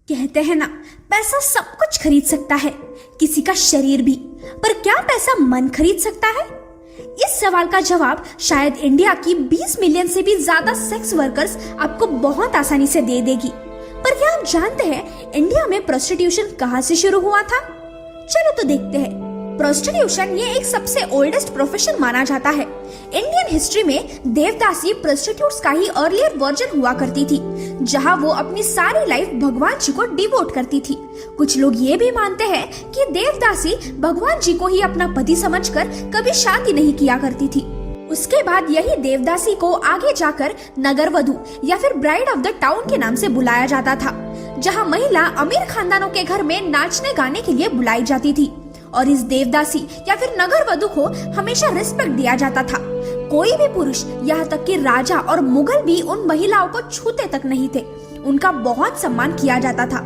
कहते हैं ना, पैसा सब कुछ खरीद सकता है, किसी का शरीर भी, पर क्या पैसा मन खरीद सकता है? इस सवाल का जवाब शायद इंडिया की 20 मिलियन से भी ज्यादा सेक्स वर्कर्स आपको बहुत आसानी से दे देगी। पर क्या आप जानते हैं इंडिया में प्रोस्टिट्यूशन कहां से शुरू हुआ था? चलो तो देखते हैं। प्रोस्टिट्यूशन ये एक सबसे ओल्डेस्ट प्रोफेशन माना जाता है। इंडियन हिस्ट्री में देवदासी प्रोस्टिट्यूट्स का ही अर्लियर वर्जन हुआ करती थी, जहां वो अपनी सारी लाइफ भगवान जी को डिवोट करती थी। कुछ लोग ये भी मानते हैं कि देवदासी भगवान जी को ही अपना पति समझकर कभी शादी नहीं किया करती थी। उसके बाद यही देवदासी को आगे जाकर नगर वधू या फिर ब्राइड ऑफ द टाउन के नाम से बुलाया जाता था, जहां महिला अमीर खानदानों के घर में नाचने गाने के लिए बुलाई जाती थी और इस देवदासी या फिर नगर वधू को हमेशा रिस्पेक्ट दिया जाता था। कोई भी पुरुष, यहाँ तक कि राजा और मुगल भी उन महिलाओं को छूते तक नहीं थे। उनका बहुत सम्मान किया जाता था।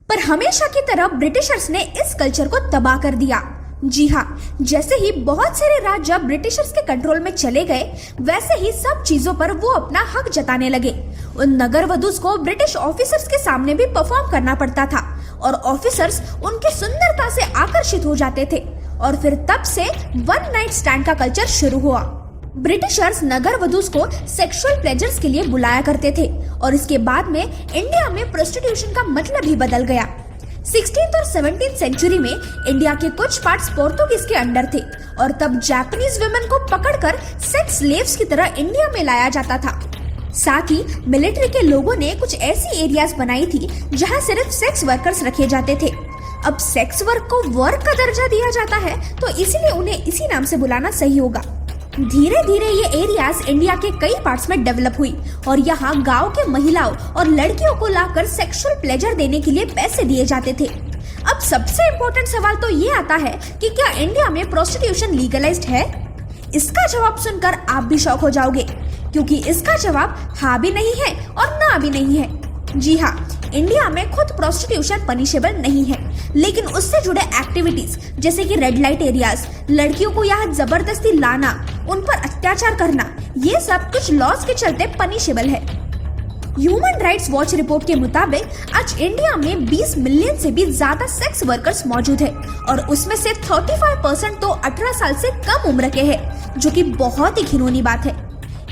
पर हमेशा की तरह ब्रिटिशर्स ने इस कल्चर को तबाह कर दिया। जी हाँ, जैसे ही बहुत सारे राज्य ब्रिटिशर्स के कंट्रोल में चले गए, वैसे ही सब चीजों पर वो अपना हक जताने लगे। उन नगर वधूस को ब्रिटिश ऑफिसर्स के सामने भी परफॉर्म करना पड़ता था और ऑफिसर्स उनकी सुंदरता से आकर्षित हो जाते थे और फिर तब से वन नाइट स्टैंड का कल्चर शुरू हुआ। ब्रिटिशर्स नगर वधूस को सेक्सुअल प्लेजर्स के लिए बुलाया करते थे और इसके बाद में इंडिया में प्रोस्टिट्यूशन का मतलब ही बदल गया। 16th और 17th सेंचुरी में इंडिया के कुछ पार्ट्स पोर्तुगीज के अंडर थे और तब जापानीज वुमेन को पकड़कर सेक्स स्लेव्स की तरह इंडिया में लाया जाता था। साथ ही मिलिट्री के लोगों ने कुछ ऐसी एरियाज बनाई थी जहां सिर्फ सेक्स वर्कर्स रखे जाते थे। अब सेक्स वर्क को वर्क का दर्जा दिया जाता है, तो इसीलिए उन्हें इसी नाम से बुलाना सही होगा। धीरे धीरे ये एरियाज इंडिया के कई पार्ट्स में डेवलप हुई और यहाँ गांव के महिलाओं और लड़कियों को लाकर सेक्सुअल प्लेजर देने के लिए पैसे दिए जाते थे। अब सबसे इम्पोर्टेंट सवाल तो ये आता है कि क्या इंडिया में प्रोस्टिट्यूशन लीगलाइज्ड है? इसका जवाब सुनकर आप भी शॉक हो जाओगे, क्योंकि इसका जवाब हाँ भी नहीं है और ना भी नहीं है। जी हाँ, इंडिया में खुद प्रोस्टिट्यूशन पनिशेबल नहीं है, लेकिन उससे जुड़े एक्टिविटीज जैसे कि रेड लाइट एरियाज, लड़कियों को यहाँ जबरदस्ती लाना, उन पर अत्याचार करना, ये सब कुछ लॉज के चलते पनिशेबल है। ह्यूमन राइट्स वॉच रिपोर्ट के मुताबिक आज इंडिया में 20 मिलियन से भी ज्यादा सेक्स वर्कर्स मौजूद है और उसमें से 35% तो 18 साल से कम उम्र के हैं, जो कि बहुत ही घिनौनी बात है।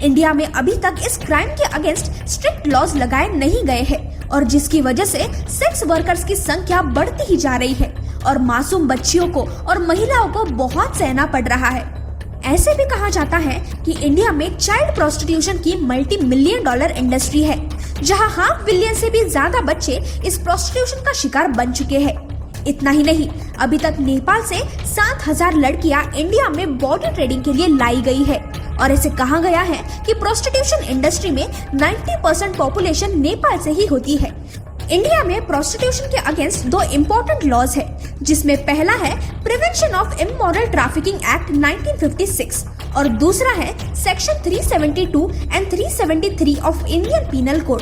इंडिया में अभी तक इस क्राइम के अगेंस्ट स्ट्रिक्ट लॉज लगाए नहीं गए हैं और जिसकी वजह से सेक्स वर्कर्स की संख्या बढ़ती ही जा रही है और मासूम बच्चियों को और महिलाओं को बहुत सहना पड़ रहा है। ऐसे भी कहा जाता है कि इंडिया में चाइल्ड प्रोस्टिट्यूशन की $multi-million इंडस्ट्री है, जहां 500 मिलियन से भी ज्यादा बच्चे इस प्रोस्टिट्यूशन का शिकार बन चुके हैं। इतना ही नहीं, अभी तक नेपाल से 7,000 लड़कियां इंडिया में बॉडी ट्रेडिंग के लिए लाई गई है और ऐसे कहा गया है कि प्रोस्टिट्यूशन इंडस्ट्री में 90% पॉपुलेशन नेपाल से ही होती है। इंडिया में प्रोस्टिट्यूशन के अगेंस्ट 2 इम्पोर्टेंट लॉज है, जिसमें पहला है prevention of immoral trafficking act 1956 और दूसरा है section 372 and 373 of Indian penal code.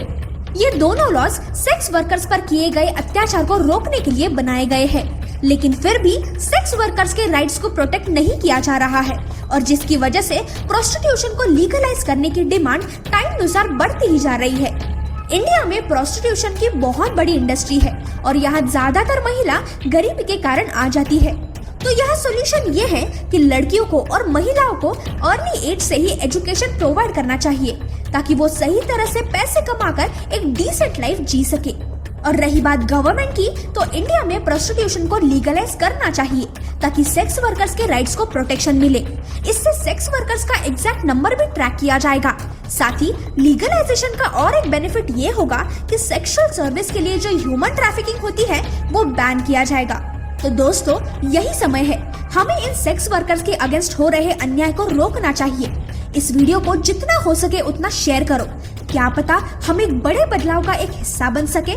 ये दोनों लॉज सेक्स वर्कर्स पर किए गए अत्याचार को रोकने के लिए बनाए गए हैं, लेकिन फिर भी सेक्स वर्कर्स के राइट्स को प्रोटेक्ट नहीं किया जा रहा है और जिसकी वजह से प्रोस्टिट्यूशन को लीगलाइज करने की डिमांड टाइम अनुसार बढ़ती ही जा रही है। इंडिया में प्रोस्टिट्यूशन की बहुत बड़ी इंडस्ट्री है और यहाँ ज्यादातर महिला गरीबी के कारण आ जाती है। तो यह सॉल्यूशन ये है कि लड़कियों को और महिलाओं को अर्ली एज से ही एजुकेशन प्रोवाइड करना चाहिए, ताकि वो सही तरह से पैसे कमाकर एक डिसेंट लाइफ जी सके। और रही बात गवर्नमेंट की, तो इंडिया में प्रोस्टिट्यूशन को लीगलाइज करना चाहिए ताकि सेक्स वर्कर्स के राइट्स को प्रोटेक्शन मिले। इससे सेक्स वर्कर्स का एग्जैक्ट नंबर भी ट्रैक किया जाएगा। साथ ही लीगलाइजेशन का और एक बेनिफिट ये होगा कि सेक्सुअल सर्विस के लिए जो ह्यूमन ट्रैफिकिंग होती है वो बैन किया जाएगा। तो दोस्तों, यही समय है, हमें इन सेक्स वर्कर्स के अगेंस्ट हो रहे अन्याय को रोकना चाहिए। इस वीडियो को जितना हो सके उतना शेयर करो, क्या पता हम एक बड़े बदलाव का एक हिस्सा बन सके।